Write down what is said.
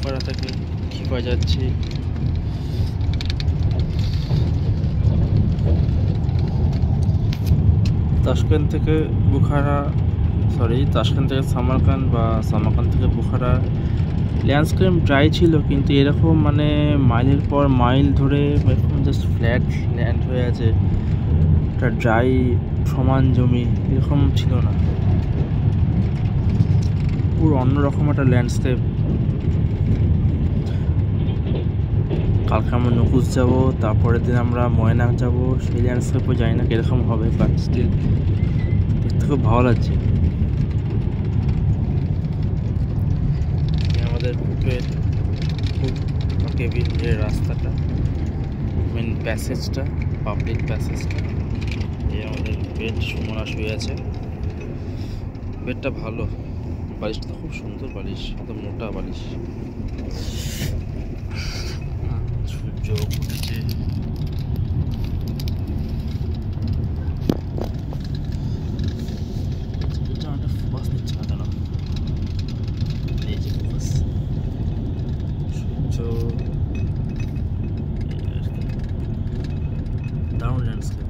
পাড়া থেকে খিপা যাচ্ছি। তাশকেন্দ থেকে সামারকান্দ বা সামারকান্দ থেকে বুখারা ল্যান্ডস্কেপ ড্রাই ছিল, কিন্তু এরকম মানে মাইলের পর মাইল ধরে এরকম জাস্ট ফ্ল্যাট ল্যান্ড হয়ে আছে, একটা ড্রাই সমান জমি এরকম ছিল না, পুরো অন্যরকম একটা ল্যান্ডস্কেপ। কালকে আমরা নকুজ যাব, তারপরের দিন আমরা ময়নাক যাব, সেই ল্যান্ডস্কেপও জানি না কীরকম হবে, বাট স্টিল দেখতে খুব ভালো লাগছে। আমাদের কেবিন যে রাস্তাটা, মেন প্যাসেজটা, পাবলিক প্যাসেজটা, এই আমাদের বেড সুমনা শুয়ে আছে। বেডটা ভালো, বালিশটা খুব সুন্দর বালিশ, একদম মোটা বালিশ। সূর্য উঠেছে, ফোকাস নিচ্ছে না কেন, এই যে ফোকাস, সূর্য, দারুণ ল্যান্ডস্কেপ।